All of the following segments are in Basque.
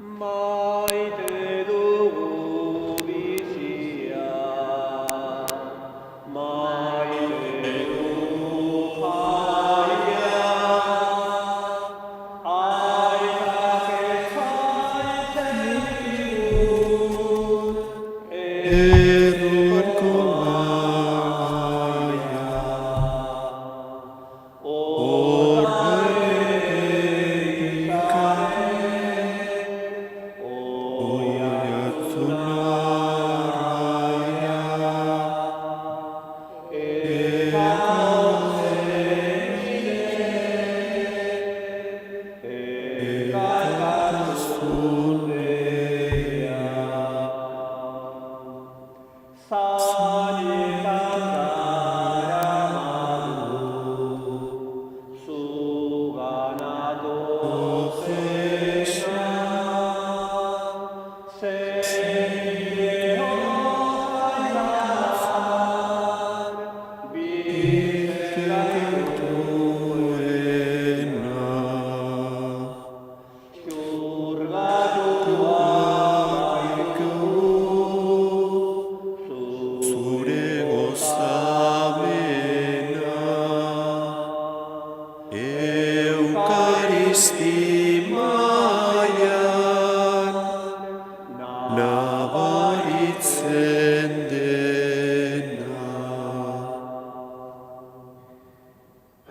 maite dugu bizia, maite dugu jaia, aitak ezaiten digun, edurko maia.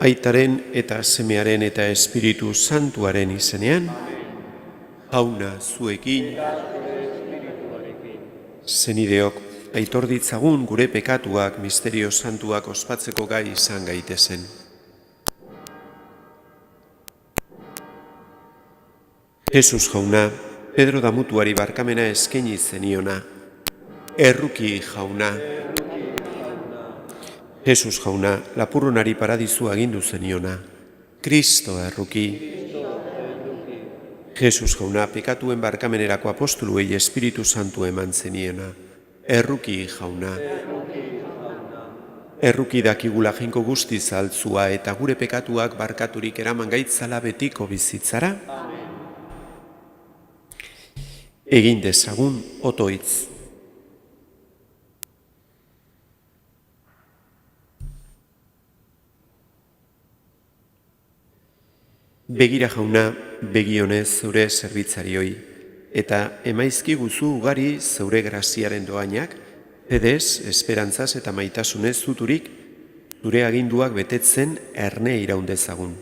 Aitaren eta Semearen eta Espiritu Santuaren izenean, Jauna zuekin, zenideok, aitor ditzagun gure pekatuak misterio santuak ospatzeko gai izan gaitezen. Jesus jauna, Pedro damutuari barkamena eskaini zeniona, erruki jauna. Jesus jauna, lapurronari paradisu agindu zeniona, Kristo erruki. Jesus jauna, pekatuen barkamenerako apostoluei Espiritu Santu eman zeniona, erruki jauna. Erruki dakigula jainko guztiz altzua eta gure pekatuak barkaturik eraman gaitzala betiko bizitzara. Egin dezagun otoitz. Begira jauna, begionez zeure zerbitzarioi, eta emaizki guzu ugari zeure graziaren doainak, pedez, esperantzaz eta maitasunez zuturik, zure aginduak betetzen erne iraundezagun.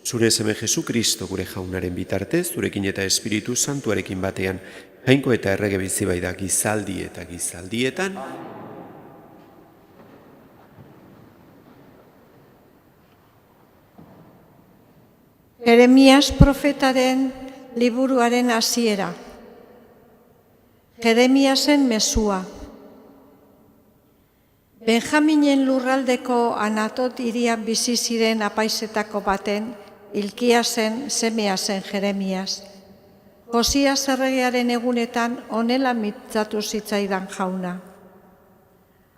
Zure seme Jesu Kristo gure jaunaren bitartez, zurekin eta Espiritu Santuarekin batean, jainko eta errege bizi baita gizaldi eta gizaldietan, Jeremias profetaren liburuaren hasiera. Jeremiasen mesua. Benjaminen lurraldeko Anatot hirian bizi ziren apaizetako baten, Hilkiasen semea zen Jeremias. Josias erregearen egunetan honela mintzatu zitzaidan jauna.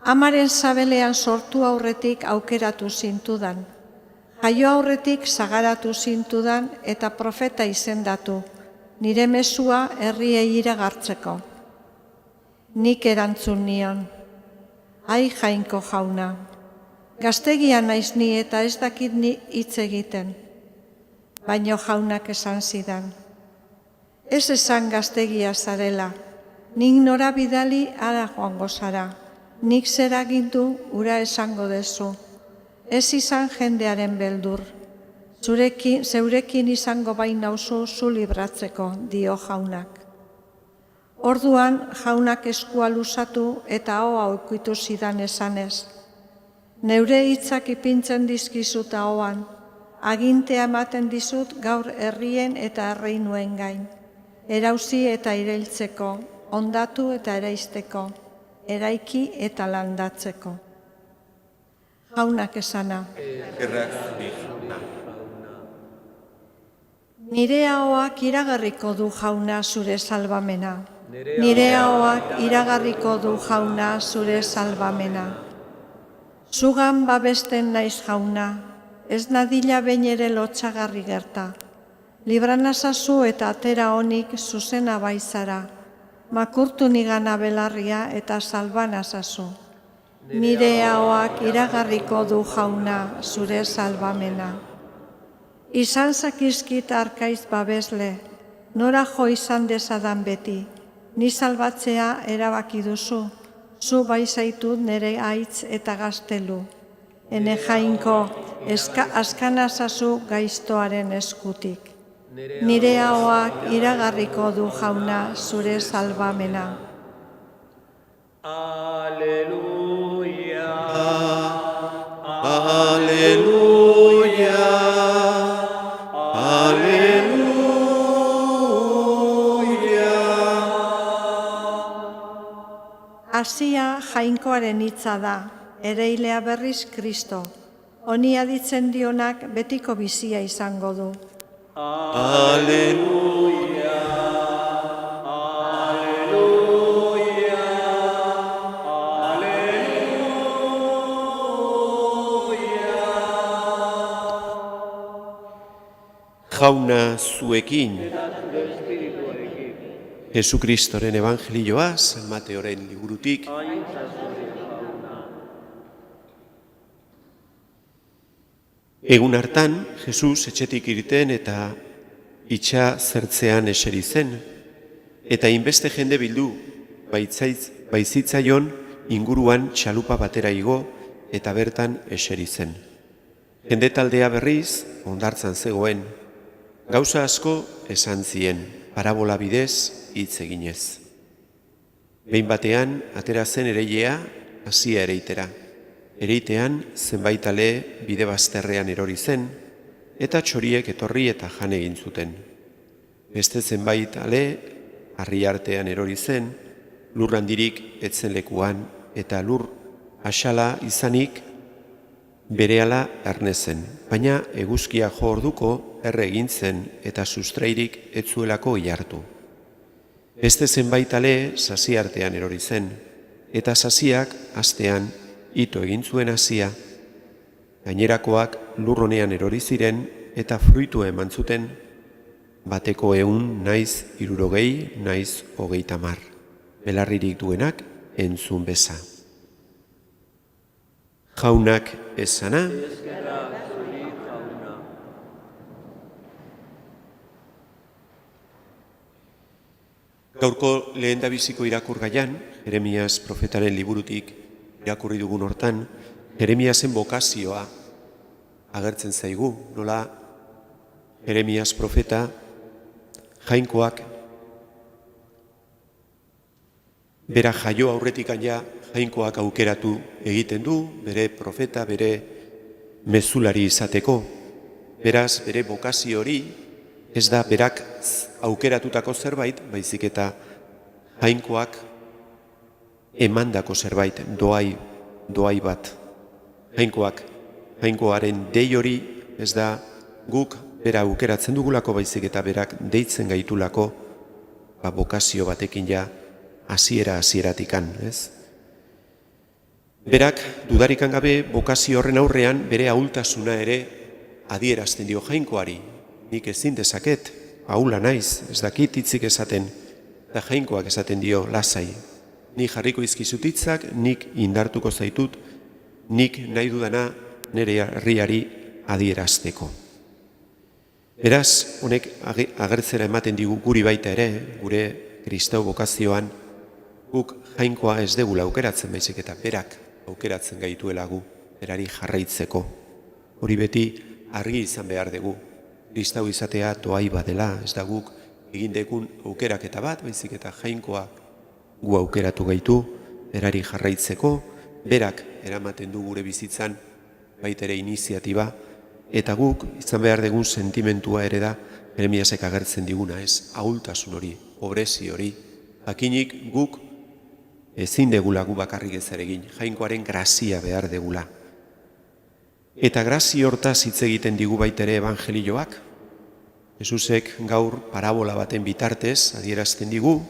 Amaren sabelean sortu aurretik aukeratu zintudan. Jaio aurretik sagaratu zintudan eta profeta izendatu, nire mesua herriei iragartzeko. Nik erantzun nion, ai jainko jauna, gaztegia naiz ni eta ez dakit ni hitz egiten. Baino jaunak esan zidan, ez esan gaztegia zarela, nik nora bidali ara joango zara, nik zer agindu ura esango dezu. Ez izan jendearen beldur, zeurekin izango bain nauzu zu libratzeko, dio jaunak. Orduan jaunak eskua luzatu eta ahoa ukitu zidan esanez. Neure hitzak ipintzen dizkizut ahoan, agintea ematen dizut gaur herrien eta erreinuen gain, erauzi eta irailtzeko, ondatu eta eraisteko, eraiki eta landatzeko. Jaunak esana. Nire ahoak iragarriko du jauna zure salbamena. Nire ahoak iragarriko du jauna zure salbamena. Zugan babesten naiz jauna, ez nadila behin ere lotsagarri gerta. librana zazu eta atera honik zuzena baizara, makurtu nigana belarria eta salbana zazu. Nire ahoak iragarriko du jauna zure salbamena. Izan zakizkit arkaiz babesle, nora jo izan dezadan beti, ni salbatzea erabaki duzu, zu baizaitut nire aitz eta gaztelu. Ene jainko, askana zazu gaiztoaren eskutik. Nire ahoak iragarriko du jauna zure salbamena. Aleluia. Aleluia. Hasia jainkoaren hitza da, ereilea berriz Kristo. Honi aditzen dionak betiko bizia izango du. Aleluia. Aleluia. Aleluia. Jauna zuekin. Jesukristoren evangelioa San Mateoren liburutik. Egun hartan, Jesus etxetik irten eta itxa zertzean eseri zen, eta inbeste jende bildu, baizitzaion inguruan txalupa batera igo eta bertan eseri zen. Jende taldea berriz, hondartzan zegoen, gauza asko esan zien, parabola bidez hitz eginez. Behin batean, atera zen ereilea, hasia ereitera. Ereitean, zenbait ale bide bazterrean erori zen, eta txoriek etorri eta jan egin zuten. Beste zenbait ale, harri artean erori zen, lur handirik etzen lekuan, eta lur asala izanik berehala erne zen. Baina eguzkia jo orduko erre egin zen eta sustrairik ez zuelako ihartu. Beste zenbait ale sasi artean erori zen, eta sasiak astean ito egin zuen hasia. Gainerakoak lurronean erori ziren eta fruitu eman zuten, bateko 100 naiz 60 naiz 30. Belarririk duenak entzun beza. Jaunak esana, gaurko lehendabiziko irakurgaian, Jeremias profetaren liburutik irakurri dugun hortan, Jeremiasen bokazioa agertzen zaigu, nola Jeremias profeta jainkoak bera jaio aurretik ja jainkoak aukeratu egiten du, bere profeta, bere mezulari izateko. Beraz, bere bokazio hori ez da berak aukeratutako zerbait, baizik eta jainkoak emandako zerbait, doai bat. Jainkoaren dei hori ez da guk bera aukeratzen dugulako, baizik eta berak deitzen gaitulako bokazio batekin ja hasieratikan, ez? Berak dudarikan gabe bokazio horren aurrean bere ahultasuna ere adierazten dio jainkoari. Nik ezin dezaket, ahula naiz, ez dakit hitzik esaten, eta jainkoak esaten dio lasai. Nik jarriko izkizut hitzak, nik indartuko zaitut, nik nahi dudana nire herriari adierazteko. Beraz, honek agertzera ematen digu guri baita ere, gure kristau bokazioan, guk jainkoa ez degula aukeratzen, baizik eta berak aukeratzen gaituela gu, berari jarraitzeko. Hori beti argi izan behar dugu. Kristau izatea doai badela, ez da guk egin dekun aukeraketa bat, baizik eta jainkoa gu aukeratu gaitu, berari jarraitzeko, berak eramaten du gure bizitzan baitere iniziatiba, eta guk izan behar dugun sentimentua ere da, Jeremiasek agertzen diguna, ez, ahultasun hori, pobrezi hori, jakinik guk ezin degula gu bakarrik ez egin, jainkoaren grazia behar degula. Eta grazia hortaz hitz egiten digu baitere evangelioak. Jesusek gaur parabola baten bitartez adierazten digu,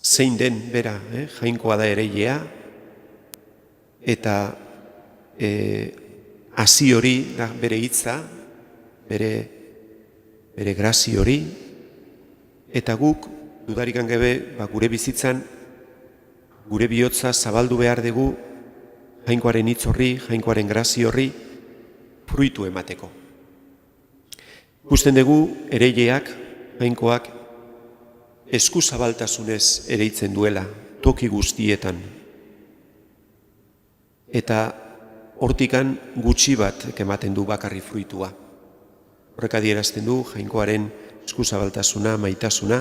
zein den bera, jainkoa da ereilea, eta hasi hori da bere hitza, bere grazi hori, eta guk, dudarikan gabe, gure bizitzan, gure bihotza zabaldu behar dugu Jainkoaren hitz horri, Jainkoaren grazi horri, fruitu emateko. Ikusten dugu, ereileak, Jainkoak, eskuzabaltasunez ereitzen duela, toki guztietan. Eta hortikan gutxi bat ematen du bakarri fruitua. Horrek adierazten du Jainkoaren eskuzabaltasuna, maitasuna.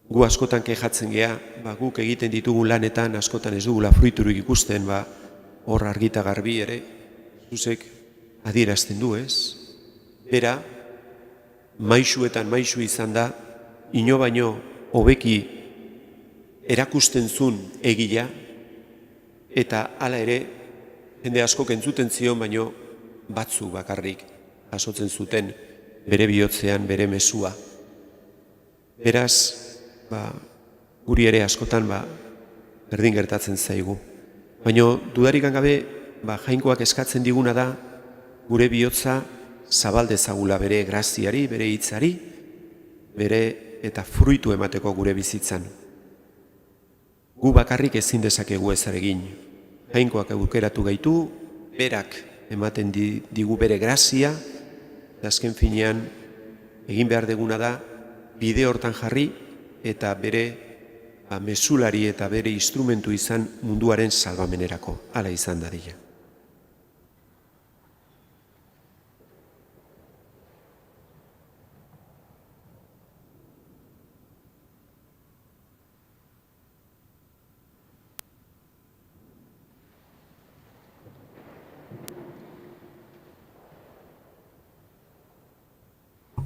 Gu askotan kejatzen gea, guk egiten ditugun lanetan askotan ez dugula fruiturik ikusten, hor argita garbi ere, Jesusek adierazten du, ez? Bera, maisuetan maisu izan da, ino baino hobeki erakusten zun egila, eta hala ere, jende askok entzuten zion, baino batzu bakarrik jasotzen zuten bere bihotzean, bere mezua. Beraz, guri ere askotan berdin gertatzen zaigu. Baina dudarikan gabe, Jainkoak eskatzen diguna da, gure bihotza zabal dezagula bere graziari, bere hitzari, bere eta fruitu emateko gure bizitzan. Gu bakarrik ezin dezakegu ezer egin. Jainkoak aukeratu gaitu, berak ematen digu bere grazia, eta azken finean egin behar deguna da, bide hortan jarri, eta bere mesulari eta bere instrumentu izan munduaren salbamenerako. Hala izan dadila.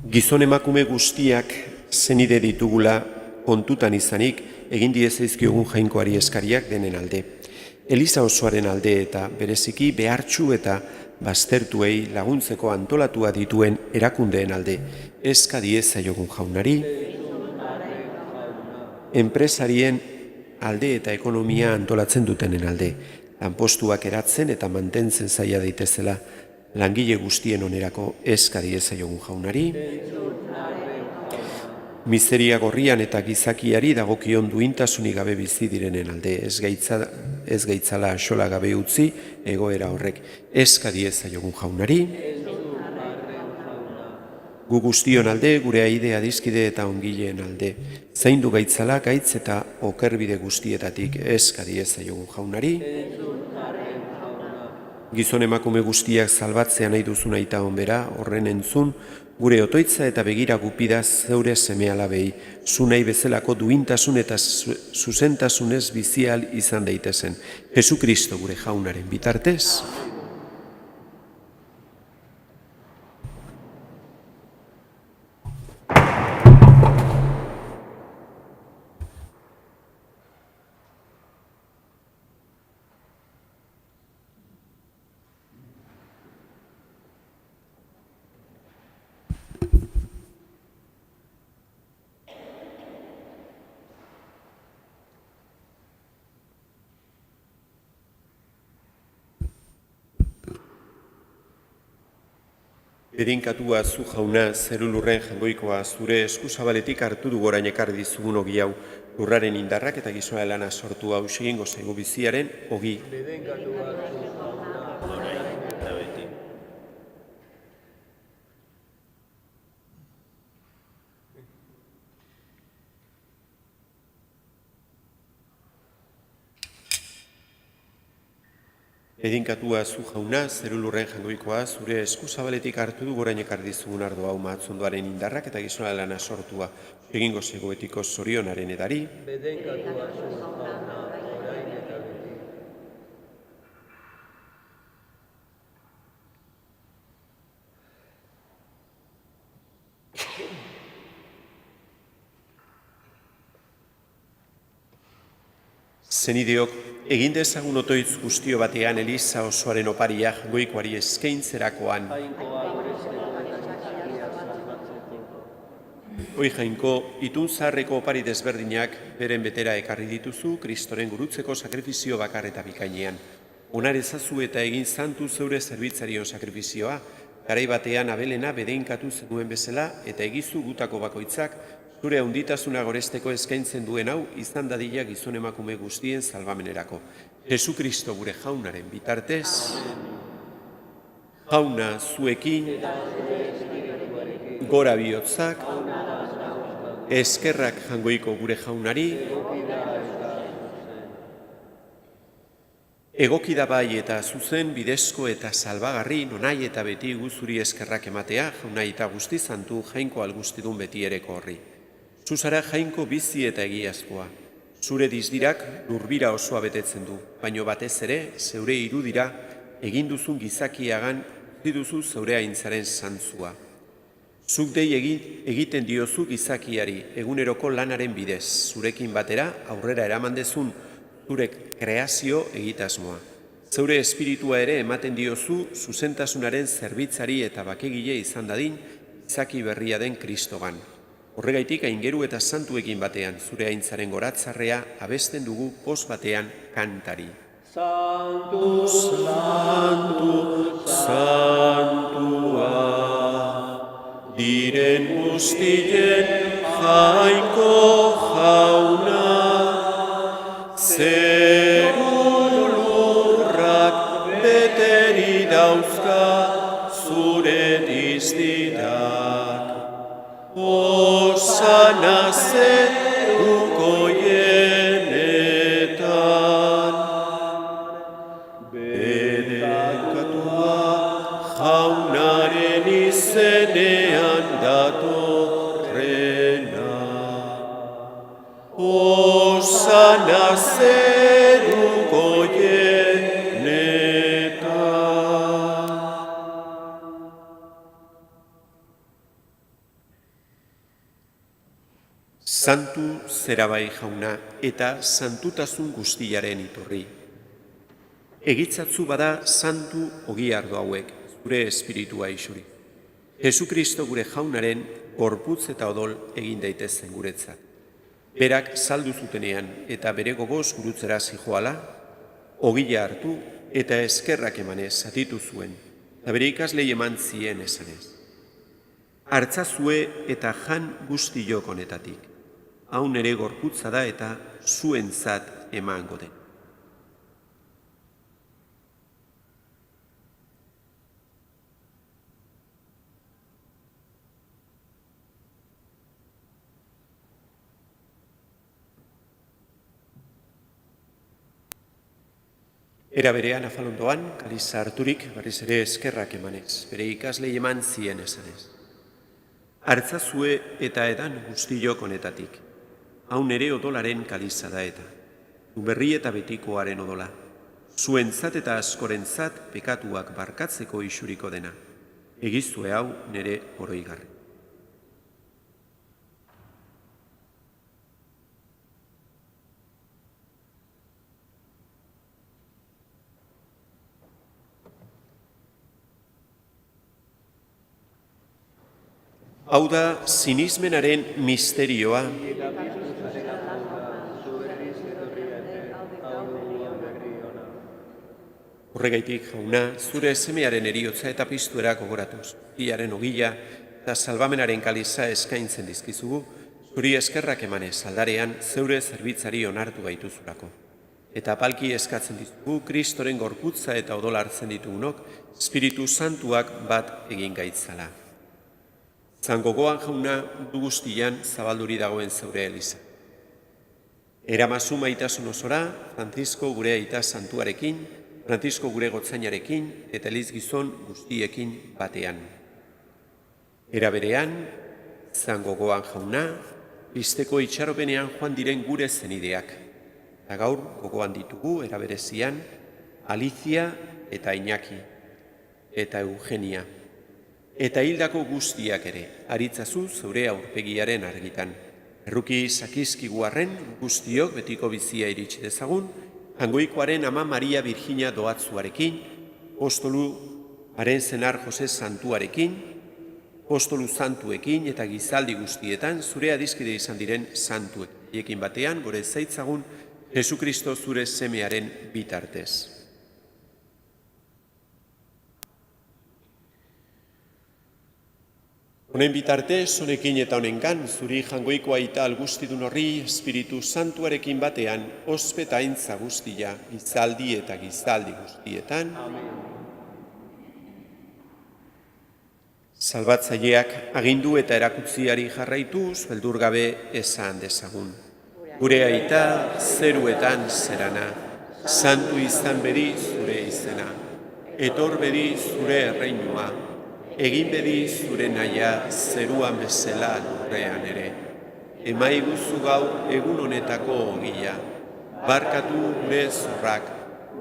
Gizon emakume guztiak zenide ditugula kontutan izanik egin diezaizkiogun Jainkoari eskariak denen alde. Eliza osoaren alde eta bereziki behartsu eta baztertuei laguntzeko antolatua dituen erakundeen alde. Eska diezaiogun Jaunari, enpresarien alde eta ekonomia antolatzen dutenen alde. Lanpostuak eratzen eta mantentzen zaila daitezela langile guztien onerako eska diezaiogun Jaunari, miseria gorrian eta gizakiari dagokion duintasunik gabe bizi direnen alde, ez gaitzala axola gabe utzi egoera horrek eska diezaiogun Jaunari, gu guztion alde, gure aide adiskide eta ongileen alde, zaindu gaitzala gaitz eta okerbide guztietatik eska diezaiogun Jaunari, gizon emakume guztiak salbatzea nahi duzun aita onbera, horren entzun, gure otoitza eta begira gupida zeure seme-alabei, zu nahi bezalako duintasun eta zuzentasunez bizial izan daitezen. Jesukristo gure Jaunaren bitartez. Bedinkatua zu Jauna, zeru lurren jangoikoa, zure eskuzabaletik hartu du gorain ekar dizugun ogi hau, lurraren indarrak eta gizona lana sortu hau segingo zaigu biziaren ogi. Bedinkatua zu Jauna, zeru lurren jangoikoa, zure eskuzabaletik hartu du gorain ekar dizugun ardo hau mahatzondoaren indarrak eta gizona lana sortua, egingo zego betiko zorionaren edari. Zenideok, egin dezagun otoitz guztio batean Eliza osoaren oparia jangoikoari eskaintzerakoan. Hoi Jainko, itun zaharreko opari desberdinak beren betera ekarri dituzu Kristoren gurutzeko sakrifizio bakar eta bikainean. Onar ezazu eta egin santu zeure zerbitzarion sakrifizioa, garai batean Abelena bedeinkatu zenuen bezala, eta egizu gutako bakoitzak, zure handitasuna goresteko eskaintzen duen hau, izan dadila gizon emakume guztien salbamenerako. Jesu Kristo gure jaunaren bitartez, jauna zuekin, gora bihotzak, eskerrak jangoiko gure jaunari, egoki da bai eta zuzen bidezko eta salbagarri nonai eta beti guzuri eskerrak ematea, jaunai eta guzti zantu jainko algustidun beti ereko horri. Zuzara jainko bizi eta egiazkoa. Zure dizdirak lurbira osoa betetzen du, baino batez ere, zeure irudira, egin duzun gizakiagan, ziduzu zeure aintzaren zantzua. Zuk dei egiten diozu gizakiari, eguneroko lanaren bidez, zurekin batera aurrera eraman dezun zure kreazio egitasmoa. Zeure espiritua ere ematen diozu zuzentasunaren zerbitzari eta bakegile izan dadin, gizaki berria den Kristogan. Horregaitik aingeru eta santuekin batean, zure aintzaren goratzarrea abesten dugu pos batean kantari. Santu, Santu, santua, diren guztien jainko jauna, zeru lurrak beteri dauzka zure dizdirak. Osana zeruko jenetan, bedekatua jaunaren izenean datorrena. Osana zeruko jenetan. Santu zerabai jauna eta santutasun guztiaren iturri. Egitzatzu bada santu ogi ardo hauek, zure espiritua isuri. Jesu Kristo gure jaunaren gorputz eta odol egin daitezen guretzat. Berak saldu zutenean eta bere gogoz gurutzera zijoala, ogila hartu eta eskerrak emanez zatitu zuen, eta bere ikaslei eman zien esanez. Hartzazue eta jan guztiok honetatik. Hau nere gorputza da eta zuentzat emango den. Era berean afalondoan, kaliza harturik berriz ere eskerrak emanez, bere ikaslei eman zien esanez. Hartzazue eta edan guztiok honetatik. Hau nere odolaren kaliza da eta, berri eta betikoaren odola, zuentzat eta askorentzat pekatuak barkatzeko isuriko dena. Egizue hau nere oroigarri. Hau da sinismenaren misterioa. Horregaitik, jauna, zure semearen eriotza eta piztuera gogoratuz, hilaren ogila eta salbamenaren kaliza eskaintzen dizkizugu, zuri eskerrak emanez aldarean zeure zerbitzari onartu gaituzurako. Eta apalki eskatzen dizugu, Kristoren gorputza eta odola hartzen ditugunok, Espiritu Santuak bat egin gaitzala. Zangogoan jauna du guztian zabalduri dagoen zeure eliza. Eramazu maitasun osora, Francisco gure aita santuarekin, Francisco gure gotzainarekin eta eliz gizon guztiekin batean. Era berean, zangogoan jauna, pizteko itxaropenean joan diren gure zenideak. Eta gaur gogoan ditugu, era berezian, Alicia eta Iñaki, eta Eugenia. Eta hildako guztiak ere, aritzazu zeure aurpegiaren argitan. Erruki sakizkigu arren guztiok betiko bizia iritsi dezagun, Hangoikoaren ama Maria Virginia doatzuarekin, apostolu haren zenar Jose Santuarekin, apostolu santuekin eta gizaldi guztietan zure adiskide izan diren santuek. Ekin batean, gore zaitzagun, Jesu Kristo zure semearen bitartez. Honen bitartez, honekin eta honengan, zuri jangoiko aita algustidun horri, Espiritu Santuarekin batean, ospe eta aintza guztia, gizaldi eta gizaldi guztietan. Salbatzaileak agindu eta erakutziari jarraituz, beldur gabe esan dezagun. Gure aita, zeruetan zerana, santu izan bedi zure izena, etor bedi zure erreinua, egin bedi zure naia zeruan bezala lurrean ere. Emaiguzu gaur egun honetako ogia, barkatu gure zorrak,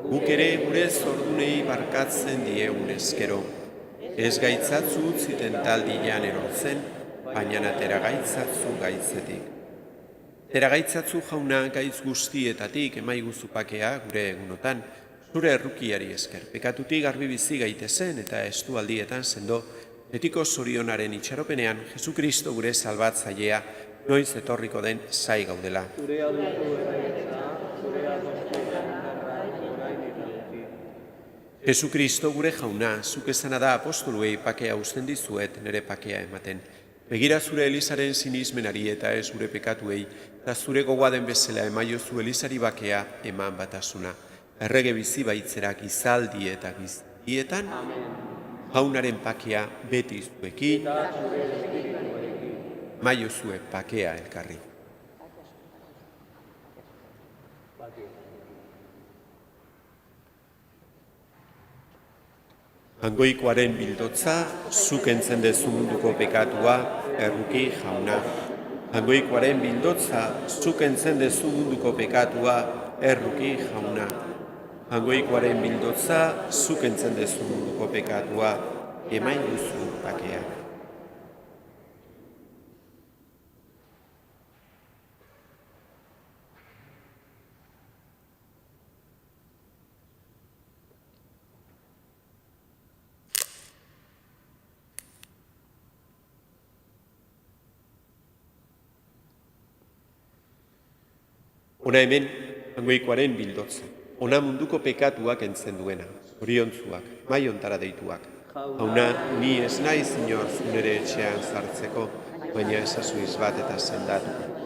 guk ere gure zordunei barkatzen diegun eskero. Ez gaitzatzu utziten taldian erortzen, baina atera gaitzatzu gaitzetik. Tera gaitzatzu jauna gaitz guztietatik emaiguzu pakea gure egunotan, zure errukiari esker, pekatutik garbi bizi gaitezen eta estu aldietan sendo, betiko zorionaren itxaropenean, Jesukristo gure salbatzailea, noiz etorriko den zai gaudela. Jesukristo gure jauna, zuk esana da apostoluei pakea usten dizuet nere pakea ematen. Begira zure Elizaren sinismenari eta ez gure pekatuei, eta zure gogoa den bezala emaiozu Elizari bakea eman batasuna. Errege bizi baitzerak izaldi eta gizaldietan, jaunaren pakea beti zuekin, maiozue pakea elkarri. Hangoikoaren bildotza, zuk entzen dezu munduko pekatua, erruki jauna. Hangoikoaren bildotza, zuk entzen dezu munduko pekatua, erruki jauna. Hangoikoaren bildotza, zuk entzen dezu munduko pekatua, emain duzu pakea. Ona hemen, hangoikoaren bildotza. Ona munduko pekatuak entzen duena. Oriontzuak, maiontara deituak. Hauna, ni ez naiz inor zunere etxean sartzeko, baina ezazuiz bat eta sendatu.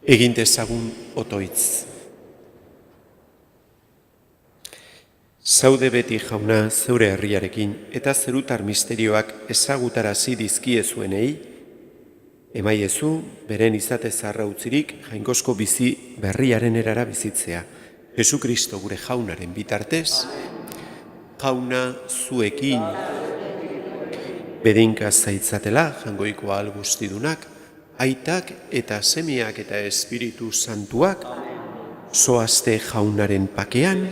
Egin dezagun otoitz. Zaude beti Jauna zeure herriarekin eta zerutar misterioak ezagutarazi dizkiezuenei, emaiezu beren izate zaharra utzirik jainkozko bizi berriaren erara bizitzea. Jesukristo gure Jaunaren bitartez, Jauna zuekin bedinka zaitzatela jangoiko ahal guztidunak, aitak eta semeak eta Espiritu Santuak, zoazte Jaunaren pakean,